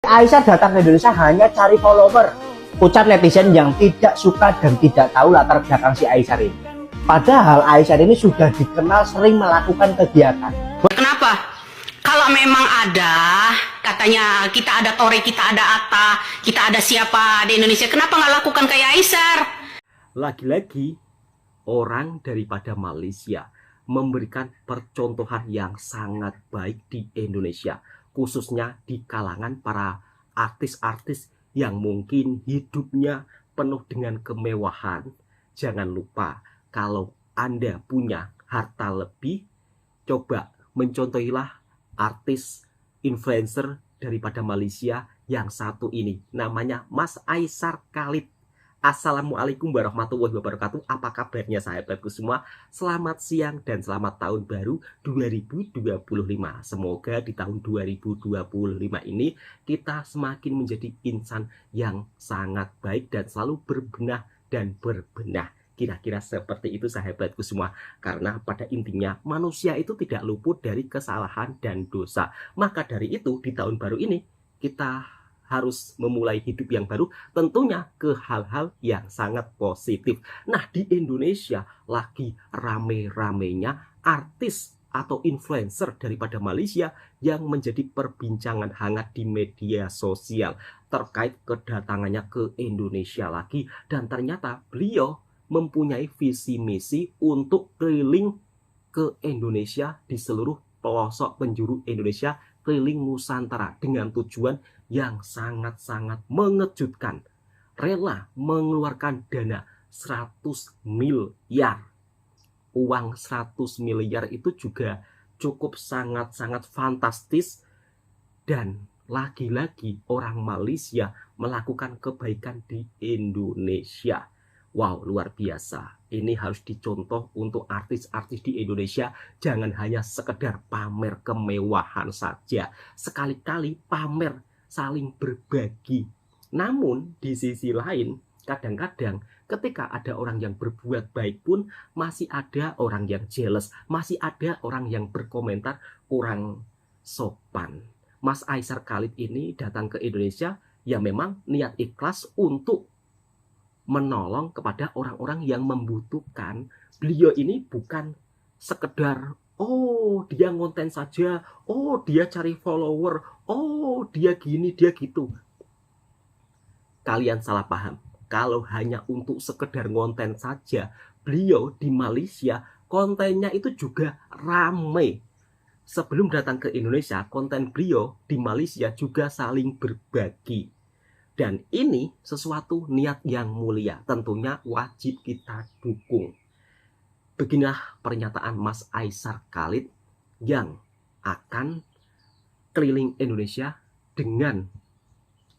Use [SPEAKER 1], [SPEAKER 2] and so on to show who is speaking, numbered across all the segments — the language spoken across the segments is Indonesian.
[SPEAKER 1] Aisyah datang ke Indonesia hanya cari follower. Ucap netizen yang tidak suka dan tidak tahu latar belakang si Aisyah ini. Padahal Aisyah ini sudah dikenal sering melakukan kegiatan.
[SPEAKER 2] Kenapa? Kalau memang ada, katanya kita ada Tore, kita ada Atta, kita ada siapa di Indonesia, kenapa nggak lakukan kayak Aisyah?
[SPEAKER 3] Lagi-lagi orang daripada Malaysia memberikan percontohan yang sangat baik di Indonesia, khususnya di kalangan para artis-artis yang mungkin hidupnya penuh dengan kemewahan. Jangan lupa, kalau Anda punya harta lebih, coba mencontohilah artis influencer daripada Malaysia yang satu ini, namanya Mas Aisar Khalid. Assalamualaikum warahmatullahi wabarakatuh. Apa kabarnya sahabatku semua? Selamat siang dan selamat tahun baru 2025. Semoga di tahun 2025 ini kita semakin menjadi insan yang sangat baik dan selalu berbenah dan berbenah. Kira-kira seperti itu sahabatku semua. Karena pada intinya manusia itu tidak luput dari kesalahan dan dosa. Maka dari itu di tahun baru ini kita harus memulai hidup yang baru, tentunya ke hal-hal yang sangat positif. Nah, di Indonesia lagi rame-ramenya artis atau influencer daripada Malaysia yang menjadi perbincangan hangat di media sosial terkait kedatangannya ke Indonesia lagi. Dan ternyata beliau mempunyai visi misi untuk keliling ke Indonesia di seluruh pelosok penjuru Indonesia, keliling Nusantara dengan tujuan yang sangat-sangat mengejutkan. Rela mengeluarkan dana 100 miliar. Uang 100 miliar itu juga cukup sangat-sangat fantastis. Dan lagi-lagi orang Malaysia melakukan kebaikan di Indonesia. Wow, luar biasa. Ini harus dicontoh untuk artis-artis di Indonesia. Jangan hanya sekedar pamer kemewahan saja. Sekali-kali pamer, saling berbagi. Namun di sisi lain, kadang-kadang ketika ada orang yang berbuat baik pun masih ada orang yang jealous, masih ada orang yang berkomentar kurang sopan. Mas Aisar Khalid ini datang ke Indonesia ya memang niat ikhlas untuk menolong kepada orang-orang yang membutuhkan. Beliau ini bukan sekedar oh dia ngonten saja, oh dia cari follower, oh dia gini, dia gitu. Kalian salah paham. Kalau hanya untuk sekedar ngonten saja, beliau di Malaysia kontennya itu juga ramai. Sebelum datang ke Indonesia, konten beliau di Malaysia juga saling berbagi. Dan ini sesuatu niat yang mulia, tentunya wajib kita dukung. Beginilah pernyataan Mas Aisar Khalid yang akan keliling Indonesia dengan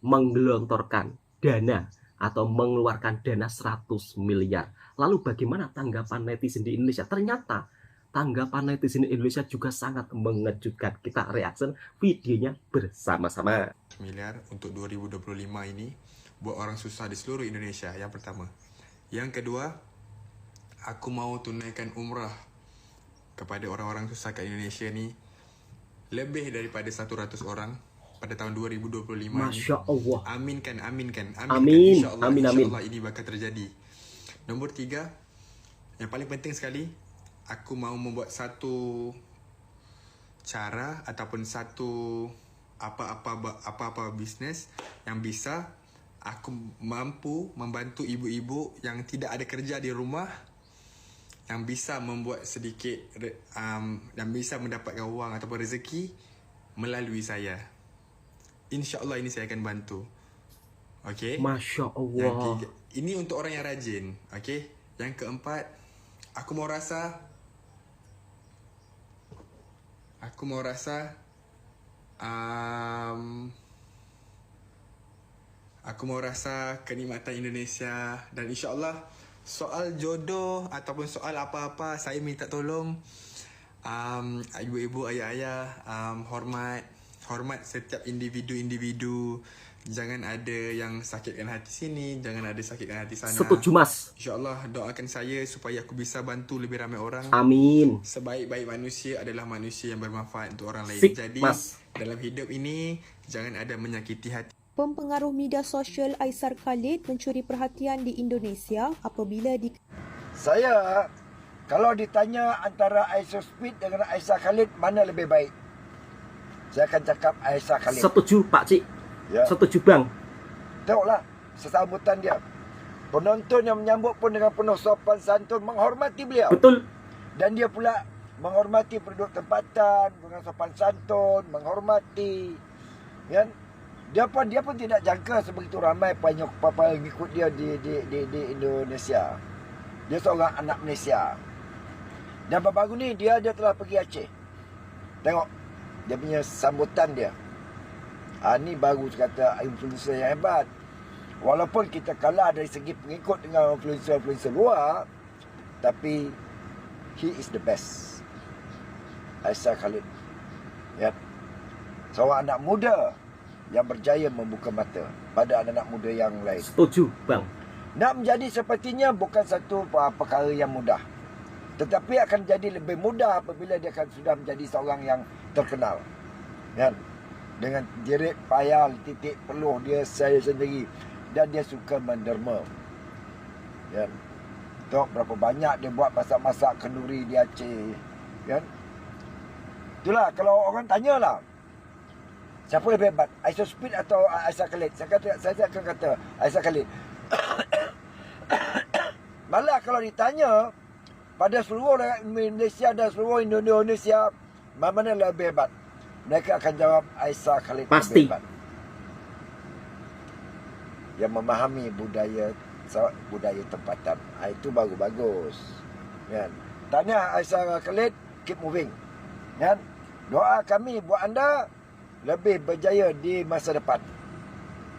[SPEAKER 3] menggelontorkan dana atau mengeluarkan dana 100 miliar. Lalu bagaimana tanggapan netizen di Indonesia? Ternyata tanggapan netizen di Indonesia juga sangat mengejutkan. Kita reaction videonya bersama-sama.
[SPEAKER 4] Miliar untuk 2025 ini buat orang susah di seluruh Indonesia, yang pertama. Yang kedua, aku mau tunaikan umrah kepada orang-orang susah kat Indonesia ni lebih daripada 100 orang pada tahun 2025
[SPEAKER 3] Masya Allah.
[SPEAKER 4] Aminkan.
[SPEAKER 3] Amin.
[SPEAKER 4] InsyaAllah ini bakal terjadi. Nombor 3, yang paling penting sekali, aku mau membuat satu cara ataupun satu apa-apa bisnes yang bisa aku mampu membantu ibu-ibu yang tidak ada kerja di rumah, yang bisa membuat sedikit dan bisa mendapatkan wang ataupun rezeki melalui saya. InsyaAllah ini saya akan bantu. Okay?
[SPEAKER 3] Masya Allah.
[SPEAKER 4] Yang tiga, ini untuk orang yang rajin. Okay? Yang keempat, aku mau rasa kenikmatan Indonesia. Dan insyaAllah soal jodoh ataupun soal apa-apa, saya minta tolong ibu-ibu, ayah-ayah, hormat setiap individu jangan ada yang sakitkan hati sini, jangan ada sakitkan hati sana.
[SPEAKER 3] Setuju Mas.
[SPEAKER 4] InsyaAllah doakan saya supaya aku bisa bantu lebih ramai orang.
[SPEAKER 3] Amin.
[SPEAKER 4] Sebaik-baik manusia adalah manusia yang bermanfaat untuk orang lain.
[SPEAKER 3] Sik,
[SPEAKER 4] Jadi
[SPEAKER 3] Mas.
[SPEAKER 4] dalam hidup ini jangan ada menyakiti hati.
[SPEAKER 5] Pempengaruh media sosial Aisar Khalid mencuri perhatian di Indonesia apabila
[SPEAKER 6] Saya, kalau ditanya antara Aisyah Speed dengan Aisyah Khalid, mana lebih baik? Saya akan cakap Aisyah Khalid.
[SPEAKER 3] Setuju Pak Cik.
[SPEAKER 6] Ya.
[SPEAKER 3] Setuju Bang.
[SPEAKER 6] Tengoklah sesambutan dia. Penonton yang menyambut pun dengan penuh sopan santun, menghormati beliau.
[SPEAKER 3] Betul.
[SPEAKER 6] Dan dia pula menghormati penduduk tempatan dengan sopan santun, menghormati. Kan? Dia pun tidak jangka sebegitu ramai pengikut dia di Indonesia. Dia seorang anak Malaysia. Dan baru-baru ni dia telah pergi Aceh. Tengok dia punya sambutan dia. Ni baru kata influencer yang hebat. Walaupun kita kalah dari segi pengikut dengan influencer luar, tapi he is the best. Aisar Khalid. Ya. Seorang anak muda yang berjaya membuka mata pada anak-anak muda yang lain.
[SPEAKER 3] Setuju Bang.
[SPEAKER 6] Nak menjadi sepertinya bukan satu perkara yang mudah. Tetapi akan jadi lebih mudah apabila dia akan sudah menjadi seorang yang terkenal. Kan? Dengan jerit payah, titik peluh dia saya sendiri. Dan dia suka menderma. Kan? Tengok berapa banyak dia buat masak-masak kenduri di Aceh. Kan? Itulah kalau orang tanyalah. Siapa lebih hebat? Aisyah Speed atau Aisar Khalid? Saya akan kata Aisar Khalid. Malah kalau ditanya pada seluruh Malaysia dan seluruh Indonesia, mana lebih hebat? Mereka akan jawab Aisar Khalid
[SPEAKER 3] Pasti.
[SPEAKER 6] lebih hebat. Yang memahami budaya tempatan. Itu baru bagus. Kan? Tahniah Aisar Khalid, keep moving. Kan? Doa kami buat anda lebih berjaya di masa depan.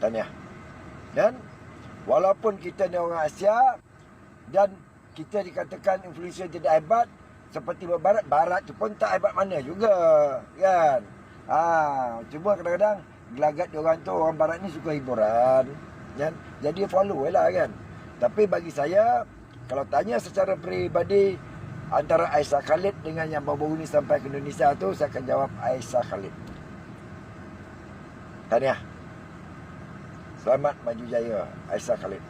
[SPEAKER 6] Tahniah. Dan walaupun kita ni orang Asia dan kita dikatakan influencer tidak hebat seperti barat tu pun tak hebat mana juga, kan? Cuma kadang-kadang gelagat diorang tu, orang barat ni suka hiburan, kan? Jadi follow lah, kan? Tapi bagi saya, kalau tanya secara peribadi antara Aisar Khalid dengan yang baru ni sampai ke Indonesia tu, saya akan jawab Aisar Khalid. Tahniah. Selamat maju jaya Aisar Khalid.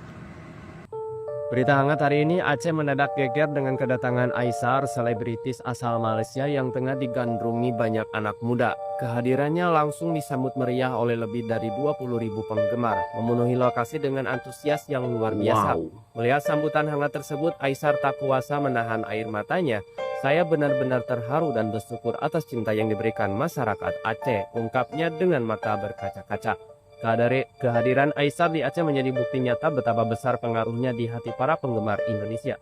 [SPEAKER 7] Berita hangat hari ini, Aceh mendadak geger dengan kedatangan Aisar, selebritis asal Malaysia yang tengah digandrungi banyak anak muda. Kehadirannya langsung disambut meriah oleh lebih dari 20.000 penggemar, memenuhi lokasi dengan antusias yang luar biasa.
[SPEAKER 3] Wow.
[SPEAKER 7] Melihat sambutan hangat tersebut, Aisar tak kuasa menahan air matanya. Saya benar-benar terharu dan bersyukur atas cinta yang diberikan masyarakat Aceh, ungkapnya dengan mata berkaca-kaca. Kehadiran Aisar di Aceh menjadi bukti nyata betapa besar pengaruhnya di hati para penggemar Indonesia.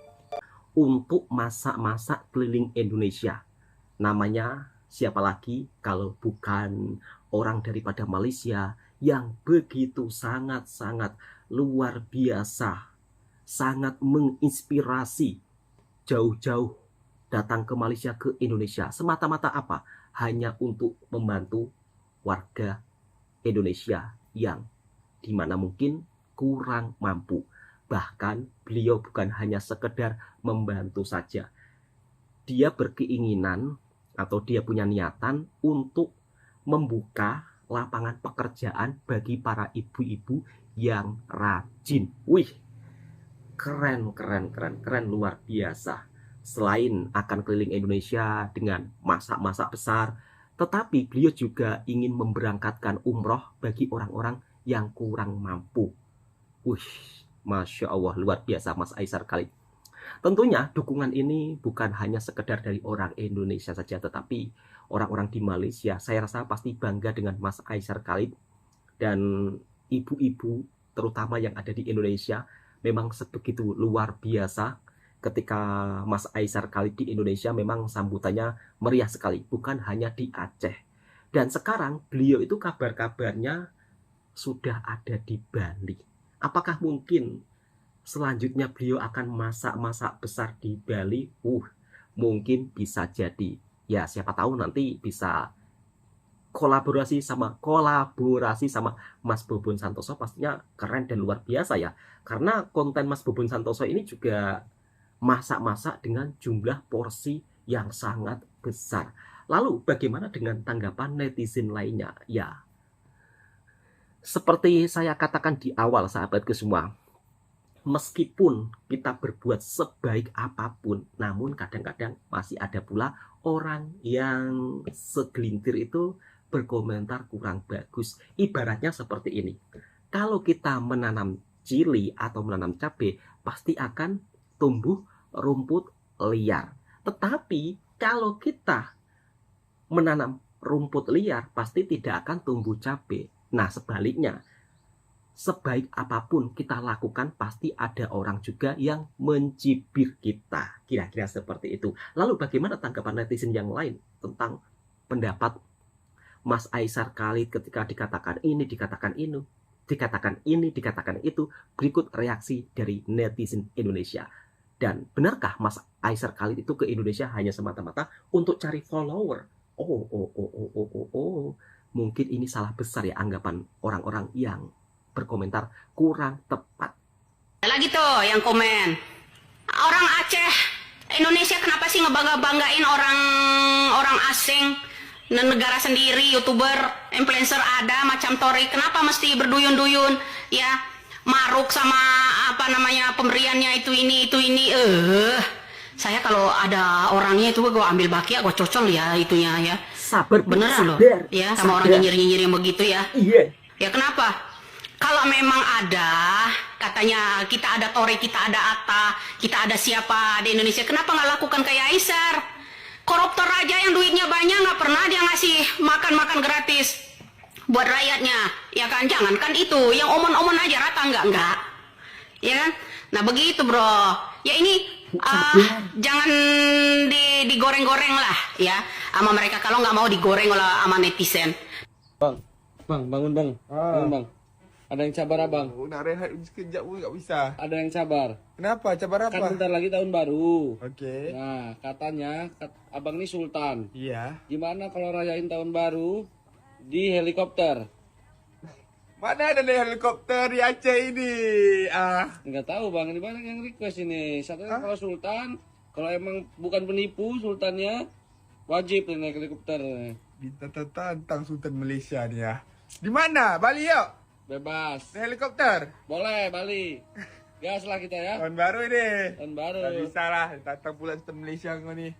[SPEAKER 3] Untuk masak-masak keliling Indonesia. Namanya siapa lagi kalau bukan orang daripada Malaysia yang begitu sangat-sangat luar biasa. Sangat menginspirasi. Jauh-jauh datang ke Malaysia, ke Indonesia. Semata-mata apa? Hanya untuk membantu warga Indonesia yang dimana mungkin kurang mampu. Bahkan beliau bukan hanya sekedar membantu saja. Dia berkeinginan atau dia punya niatan untuk membuka lapangan pekerjaan bagi para ibu-ibu yang rajin. Wih, keren luar biasa. Selain akan keliling Indonesia dengan masak-masak besar, tetapi beliau juga ingin memberangkatkan umroh bagi orang-orang yang kurang mampu. Wih, Masya Allah, luar biasa Mas Aisar Khalid. Tentunya dukungan ini bukan hanya sekedar dari orang Indonesia saja, tetapi orang-orang di Malaysia. Saya rasa pasti bangga dengan Mas Aisar Khalid. Dan ibu-ibu terutama yang ada di Indonesia memang sebegitu luar biasa. Ketika Mas Aisar Khalid di Indonesia memang sambutannya meriah sekali, bukan hanya di Aceh. Dan sekarang beliau itu kabar-kabarnya sudah ada di Bali. Apakah mungkin selanjutnya beliau akan masak-masak besar di Bali? Mungkin bisa jadi. Ya siapa tahu nanti bisa kolaborasi sama Mas Bobon Santoso pastinya keren dan luar biasa ya. Karena konten Mas Bobon Santoso ini juga masak-masak dengan jumlah porsi yang sangat besar. Lalu bagaimana dengan tanggapan netizen lainnya? Ya, seperti saya katakan di awal sahabatku semua, meskipun kita berbuat sebaik apapun, namun kadang-kadang masih ada pula orang yang segelintir itu berkomentar kurang bagus. Ibaratnya seperti ini. Kalau kita menanam cili atau menanam cabai, pasti akan tumbuh rumput liar. Tetapi kalau kita menanam rumput liar, pasti tidak akan tumbuh cabai. Nah, sebaliknya, sebaik apapun kita lakukan, pasti ada orang juga yang mencibir kita. Kira-kira seperti itu. Lalu bagaimana tanggapan netizen yang lain tentang pendapat Mas Aisar Khalid ketika dikatakan ini, dikatakan ini, dikatakan itu? Berikut reaksi dari netizen Indonesia. Dan benarkah Mas Aisar Khalid itu ke Indonesia hanya semata-mata untuk cari follower? Mungkin ini salah besar ya anggapan orang-orang yang berkomentar kurang tepat.
[SPEAKER 2] Lagi tuh yang komen, orang Aceh, Indonesia kenapa sih ngebangga-banggain orang asing, negara sendiri, youtuber, influencer ada macam Tori, kenapa mesti berduyun-duyun ya, maruk sama apa namanya pemberiannya itu ini. Saya kalau ada orangnya itu gue ambil baki, gue cocol ya itunya ya.
[SPEAKER 3] Sabar,
[SPEAKER 2] Beneran loh ya, sama orang nyinyir-nyinyir yang begitu ya.
[SPEAKER 3] Iya.
[SPEAKER 2] Ya kenapa? Kalau memang ada, katanya kita ada Tori, kita ada Atta, kita ada siapa di Indonesia, kenapa nggak lakukan kayak Aisar? Koruptor aja yang duitnya banyak nggak pernah dia ngasih makan-makan gratis buat rakyatnya, ya kan? Jangankan itu, yang omon-omon aja rata enggak, ya kan? Nah begitu bro, ya ini jangan digoreng-goreng lah ya sama mereka kalau nggak mau digoreng oleh sama netizen.
[SPEAKER 8] Bang, bangun bang. Bangun bang. Ada yang sabar abang.
[SPEAKER 4] Nak rehat sekejap pun tak bisa.
[SPEAKER 8] Ada yang sabar.
[SPEAKER 4] Kenapa? Cabar apa?
[SPEAKER 8] Kan bentar lagi tahun baru.
[SPEAKER 4] Okey.
[SPEAKER 8] Nah, katanya abang ini sultan.
[SPEAKER 4] Iya.
[SPEAKER 8] Gimana kalau rayain tahun baru di helikopter?
[SPEAKER 4] Mana ada naik helikopter di Aceh ini?
[SPEAKER 8] Enggak tahu bang, ini banyak yang request ini. Satunya kalau sultan, kalau emang bukan penipu sultannya, wajib naik helikopter.
[SPEAKER 4] Ditantang Sultan Malaysia ni ya. Di mana? Bali yuk.
[SPEAKER 8] Bebas.
[SPEAKER 4] Naik helikopter.
[SPEAKER 8] Boleh, Bali. Gas lah kita ya.
[SPEAKER 4] Tahun baru ni.
[SPEAKER 8] Tahun baru.
[SPEAKER 4] Tak bisa lah. Datang pula Sultan Malaysia kau ni.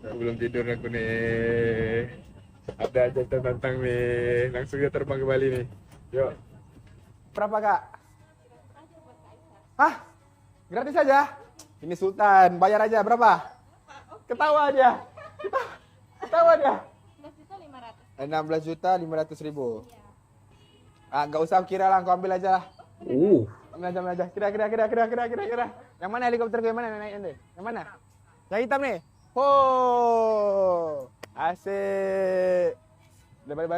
[SPEAKER 4] Aku belum tidur aku ni. Ada aja tantang ni. Langsung dia terbang ke Bali ni. Yuk. Berapa kak? Gratis saja? Ini Sultan. Bayar aja berapa? Ketawa dia. Ketawa dia. 16.500.000. Enggak usah kira lah, kau ambil aja lah. Ambil aja. Kira. Yang mana helikopter gue, yang mana naik anda? Yang mana? Yang hitam nih. Asik.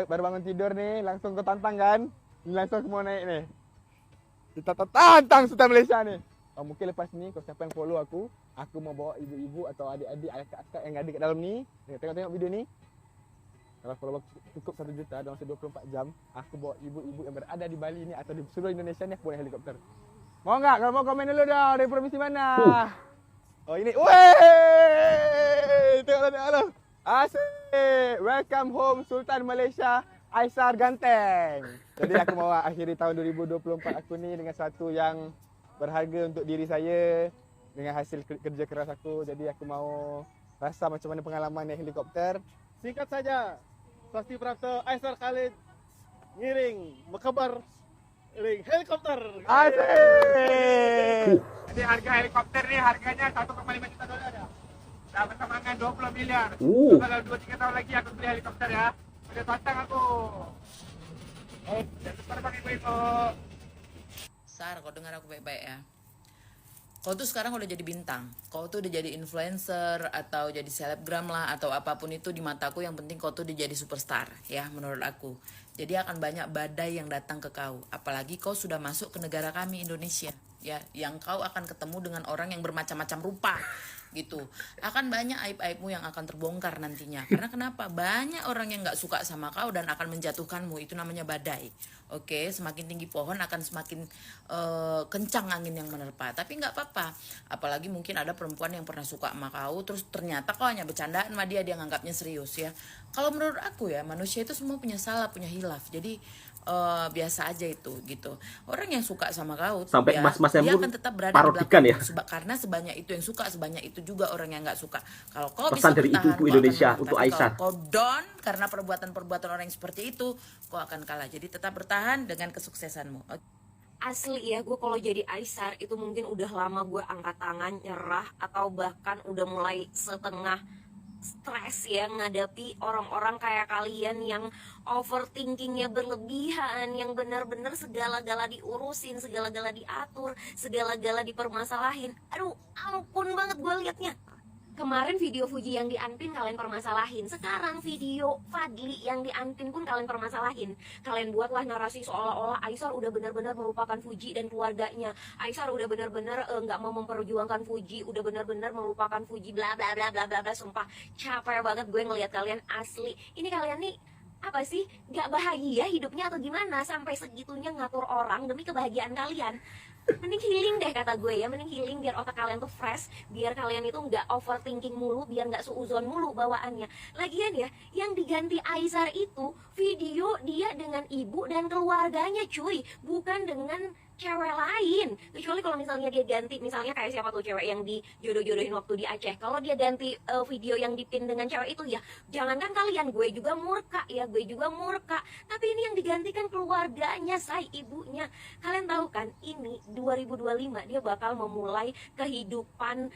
[SPEAKER 4] Baru bangun tidur nih, langsung ke tantang kan? Langsung mau naik nih. Kita tantang Sultan Malaysia nih. Mungkin lepas ni, kalau siapa yang follow aku mau bawa ibu-ibu atau adik-adik, akak-akak yang ada kat dalam ni. Tengok video ni. Kalau follow cukup 1 juta dalam 24 jam, aku bawa ibu-ibu yang berada di Bali ni atau di seluruh Indonesia ni, aku boleh helikopter. Mau enggak? Kalau mau komen dulu dah, dari provinsi mana? Oh ini. Weh! Tengok. Asyik. Welcome home Sultan Malaysia, Aisar Ganteng. Jadi aku mau akhiri tahun 2024 aku ni dengan satu yang berharga untuk diri saya, dengan hasil kerja keras aku. Jadi aku mau rasa macam mana pengalaman naik helikopter.
[SPEAKER 9] Singkat saja, Pasti Prapto Aisar Khalid ngiring berkabar ring helikopter.
[SPEAKER 4] Asyik. Jadi harga helikopter ni harganya 1,5 juta dolar ya. Dah bersamaan 20 miliar. Kalau 2-3 tahun lagi aku beli helikopter ya. Boleh tantang aku. Jangan lupa bang ibu-ibu.
[SPEAKER 10] Sar, kau dengar aku baik-baik ya. Kau tuh sekarang udah jadi bintang. Kau tuh udah jadi influencer atau jadi selebgram lah atau apapun itu di mataku, yang penting kau tuh udah jadi superstar ya menurut aku. Jadi akan banyak badai yang datang ke kau. Apalagi kau sudah masuk ke negara kami Indonesia ya, yang kau akan ketemu dengan orang yang bermacam-macam rupa. gitu. Akan banyak aib-aibmu yang akan terbongkar nantinya. Karena kenapa? Banyak orang yang nggak suka sama kau dan akan menjatuhkanmu. Itu namanya badai. Oke, semakin tinggi pohon akan semakin kencang angin yang menerpa. Tapi nggak apa-apa. Apalagi mungkin ada perempuan yang pernah suka sama kau, terus ternyata kau hanya bercandaan sama dia nganggapnya serius ya. Kalau menurut aku ya, manusia itu semua punya salah, punya hilaf. Jadi biasa aja itu gitu. Orang yang suka sama kau
[SPEAKER 3] Sampai
[SPEAKER 10] ya,
[SPEAKER 3] mas-mas yang
[SPEAKER 10] dia
[SPEAKER 3] pun
[SPEAKER 10] akan tetap berada di
[SPEAKER 3] parodikan
[SPEAKER 10] belakang
[SPEAKER 3] ya.
[SPEAKER 10] karena sebanyak itu yang suka, sebanyak itu juga orang yang nggak suka. Kalau kau
[SPEAKER 3] Pesan
[SPEAKER 10] bisa
[SPEAKER 3] dari
[SPEAKER 10] bertahan,
[SPEAKER 3] ibu-ibu
[SPEAKER 10] kau
[SPEAKER 3] Indonesia
[SPEAKER 10] akan menang.
[SPEAKER 3] untuk
[SPEAKER 10] Tapi
[SPEAKER 3] Aisyah.
[SPEAKER 10] kalau kau down karena perbuatan-perbuatan orang yang seperti itu, kau akan kalah. Jadi tetap bertahan dengan kesuksesanmu.
[SPEAKER 11] Asli ya, gue kalau jadi Aisyar itu mungkin udah lama gue angkat tangan, nyerah, atau bahkan udah mulai setengah stres ya ngadapi orang-orang kayak kalian yang overthinkingnya berlebihan, yang benar-benar segala-gala diurusin, segala-gala diatur, segala-gala dipermasalahin. Aduh, ampun banget gue liatnya. Kemarin video Fuji yang dianpin kalian permasalahin. Sekarang video Fadli yang dianpin pun kalian permasalahin. Kalian buatlah narasi seolah-olah Aisyar udah benar-benar melupakan Fuji dan keluarganya. Aisyar udah benar-benar nggak mau memperjuangkan Fuji, udah benar-benar melupakan Fuji, bla bla bla bla bla bla. Sumpah capek banget gue ngelihat kalian asli. Ini kalian nih apa sih, nggak bahagia hidupnya atau gimana sampai segitunya ngatur orang demi kebahagiaan kalian? Mending healing deh kata gue ya, mending healing biar otak kalian tuh fresh, biar kalian itu nggak overthinking mulu, biar nggak suuzon mulu bawaannya. Lagian ya, yang diganti Aisyar itu video dia dengan ibu dan keluarganya cuy, bukan dengan cewek lain. Kecuali kalau misalnya dia ganti, misalnya kayak siapa tuh cewek yang dijodoh-jodohin waktu di Aceh, kalau dia ganti video yang dipin dengan cewek itu ya, jangankan kalian, gue juga murka ya, gue juga murka. Tapi ini yang digantikan keluarganya, say, ibunya. Kalian tahu kan, ini 2025 dia bakal memulai kehidupan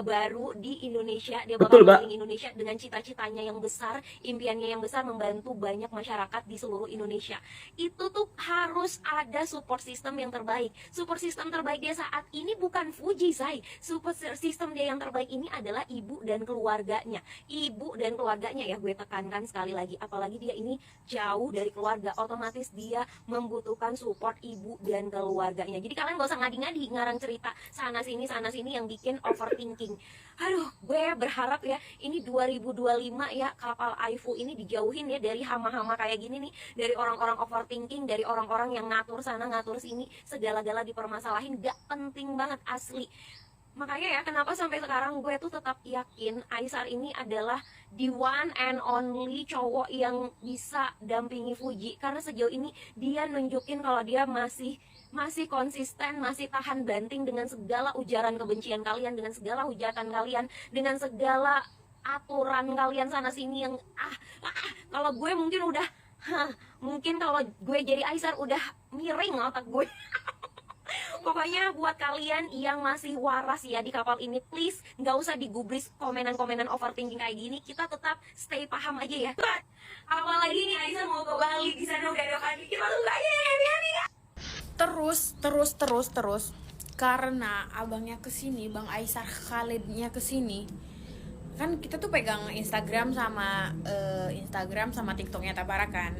[SPEAKER 11] baru di Indonesia. Dia bakal keliling Indonesia dengan cita-citanya yang besar, impiannya yang besar, membantu banyak masyarakat di seluruh Indonesia. Itu tuh harus ada support system yang terbaik. Support system terbaik dia saat ini bukan Fuji, say. Support system dia yang terbaik ini adalah ibu dan keluarganya. Ibu dan keluarganya ya, gue tekankan sekali lagi. Apalagi dia ini jauh dari keluarga, otomatis dia membutuhkan support ibu dan keluarganya. Jadi kalian gak usah ngadi-ngadi ngarang cerita sana sini yang bikin overthinking. Aduh, gue berharap ya ini 2025 ya, kapal Aifu ini dijauhin ya dari hama-hama kayak gini nih, dari orang-orang overthinking, dari orang-orang yang ngatur sana ngatur sini, segala-gala dipermasalahin, gak penting banget asli. Makanya ya, kenapa sampai sekarang gue tuh tetap yakin Aisyar ini adalah the one and only cowok yang bisa dampingi Fuji. Karena sejauh ini dia nunjukin kalau dia masih konsisten, masih tahan banting dengan segala ujaran kebencian kalian, dengan segala hujatan kalian, dengan segala aturan kalian sana sini yang kalau gue mungkin udah mungkin kalau gue jadi Aisyar udah miring otak gue. Pokoknya buat kalian yang masih waras ya di kapal ini, please nggak usah digubris komenan-komenan overthinking kayak gini. Kita tetap stay paham aja ya. Apalagi nih Aisyar mau ke Bali, di sana udah ada kaki, kita tuh nggak happy kan?
[SPEAKER 12] Terus karena abangnya kesini, Bang Aisyar Khalidnya kesini, kan kita tuh pegang Instagram sama TikToknya Tabara kan.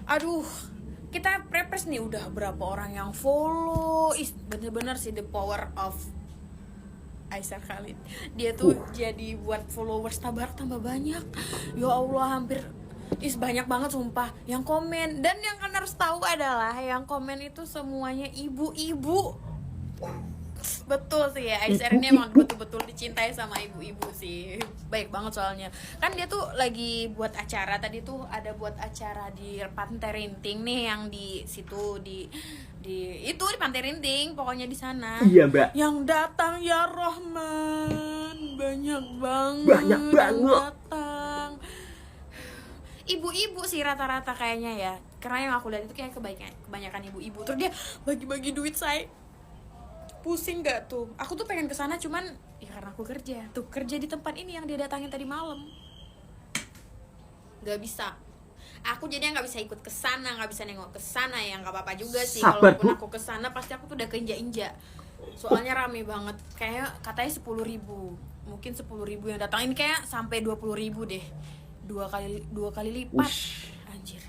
[SPEAKER 12] Aduh, kita prepes nih udah berapa orang yang follow. Bener-bener sih the power of Aisyar Khalid. Dia tuh jadi buat followers Tabara tambah banyak. Ya Allah, hampir banyak banget sumpah yang komen. Dan yang kalian harus tahu adalah yang komen itu semuanya ibu-ibu. Betul sih ya, Aisyar ini emang betul-betul dicintai sama ibu-ibu sih. Baik banget soalnya. Kan dia tuh lagi buat acara, tadi tuh ada buat acara di Pantai Rinting nih, yang di situ di Pantai Rinting, pokoknya di sana.
[SPEAKER 3] Iya, Mbak.
[SPEAKER 12] Yang datang ya Rahman, banyak banget.
[SPEAKER 3] Banyak banget.
[SPEAKER 12] Datang. Ibu-ibu sih rata-rata kayaknya ya. Karena yang aku lihat itu kayak kebanyakan ibu-ibu. Terus dia bagi-bagi duit, saya pusing gak tuh? Aku tuh pengen kesana cuman ya karena aku kerja. Tuh kerja di tempat ini yang dia datangin tadi malam. Gak bisa. Aku jadinya nggak bisa ikut kesana, nggak bisa nengok kesana ya, nggak apa-apa juga sih. Kalaupun aku kesana pasti aku tuh udah keinjak-injak. Soalnya rame banget. Kayak katanya 10.000, mungkin 10.000 yang datang. Ini kayak sampai 20.000 deh. Dua kali lipat. Anjir.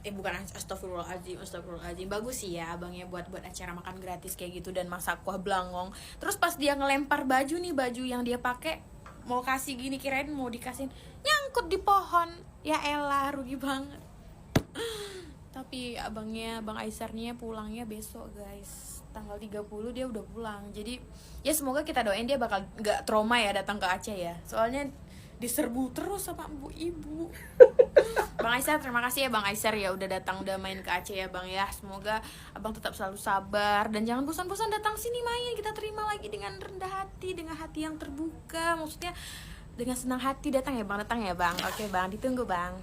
[SPEAKER 12] bukan astagfirullahaladzim, bagus sih ya abangnya buat acara makan gratis kayak gitu dan masak kuah belangong. Terus pas dia ngelempar baju nih, baju yang dia pakai mau kasih gini, kirain mau dikasihin, nyangkut di pohon. Ya elah, rugi banget. Tapi abangnya, Bang Aisarnya pulangnya besok guys, tanggal 30 dia udah pulang. Jadi ya semoga kita doain dia bakal gak trauma ya datang ke Aceh ya, soalnya diserbu terus sama ibu. Bang Aisar, terima kasih ya Bang Aisar ya udah datang, udah main ke Aceh ya Bang ya. Semoga abang tetap selalu sabar dan jangan bosan-bosan datang sini main. Kita terima lagi dengan rendah hati, dengan hati yang terbuka. Maksudnya dengan senang hati datang ya Bang, Oke Bang, ditunggu Bang.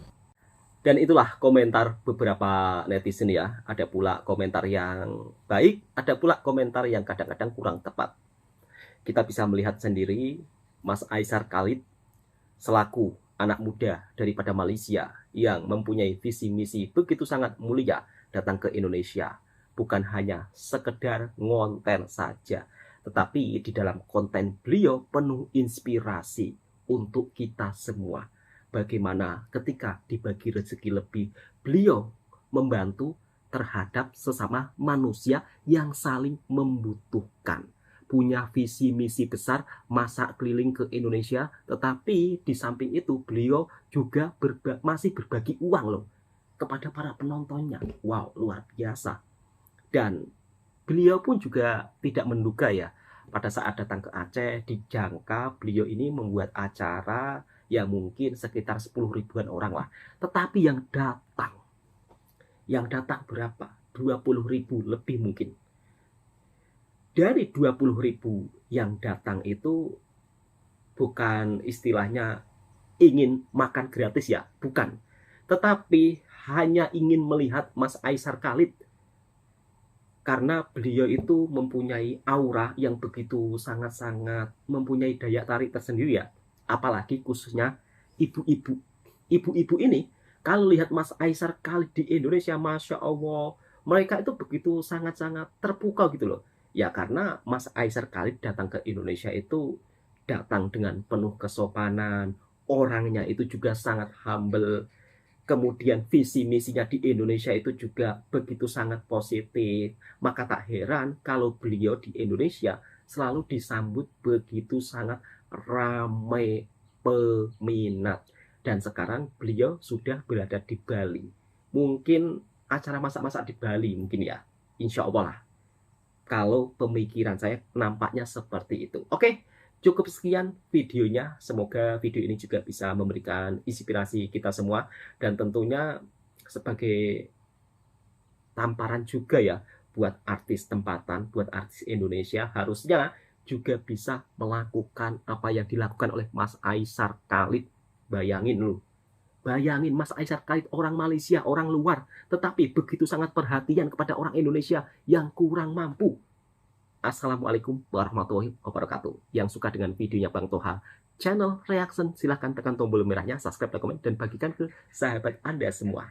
[SPEAKER 3] Dan itulah komentar beberapa netizen ya. Ada pula komentar yang baik, ada pula komentar yang kadang-kadang kurang tepat. Kita bisa melihat sendiri Mas Aisar Khalid selaku anak muda daripada Malaysia yang mempunyai visi misi begitu sangat mulia datang ke Indonesia. Bukan hanya sekedar ngonten saja, tetapi di dalam konten beliau penuh inspirasi untuk kita semua. Bagaimana ketika dibagi rezeki lebih, beliau membantu terhadap sesama manusia yang saling membutuhkan. Punya visi misi besar, masak keliling ke Indonesia, tetapi di samping itu beliau juga masih berbagi uang loh kepada para penontonnya. Wow, luar biasa. Dan beliau pun juga tidak menduga ya, pada saat datang ke Aceh dijangka beliau ini membuat acara yang mungkin sekitar 10 ribuan orang lah. Tetapi yang datang berapa? 20 ribu lebih mungkin. Dari 20 ribu yang datang itu bukan istilahnya ingin makan gratis ya, bukan. Tetapi hanya ingin melihat Mas Aisar Khalid. Karena beliau itu mempunyai aura yang begitu sangat-sangat mempunyai daya tarik tersendiri ya. Apalagi khususnya ibu-ibu. Ibu-ibu ini kalau lihat Mas Aisar Khalid di Indonesia, Masya Allah, mereka itu begitu sangat-sangat terpukau gitu loh. Ya karena Mas Aisar Khalid datang ke Indonesia itu datang dengan penuh kesopanan, orangnya itu juga sangat humble. Kemudian visi misinya di Indonesia itu juga begitu sangat positif. Maka tak heran kalau beliau di Indonesia selalu disambut begitu sangat ramai peminat. Dan sekarang beliau sudah berada di Bali. Mungkin acara masak-masak di Bali mungkin ya, insya Allah lah. Kalau pemikiran saya nampaknya seperti itu. Oke, cukup sekian videonya. Semoga video ini juga bisa memberikan inspirasi kita semua. Dan tentunya sebagai tamparan juga ya buat artis tempatan, buat artis Indonesia, harusnya juga bisa melakukan apa yang dilakukan oleh Mas Aisar Khalid. Bayangin lu. Bayangin Mas Aisar Khalid orang Malaysia, orang luar, tetapi begitu sangat perhatian kepada orang Indonesia yang kurang mampu. Assalamualaikum warahmatullahi wabarakatuh. Yang suka dengan videonya Bang Toha channel Reaction, silahkan tekan tombol merahnya, subscribe, komen, dan bagikan ke sahabat Anda semua.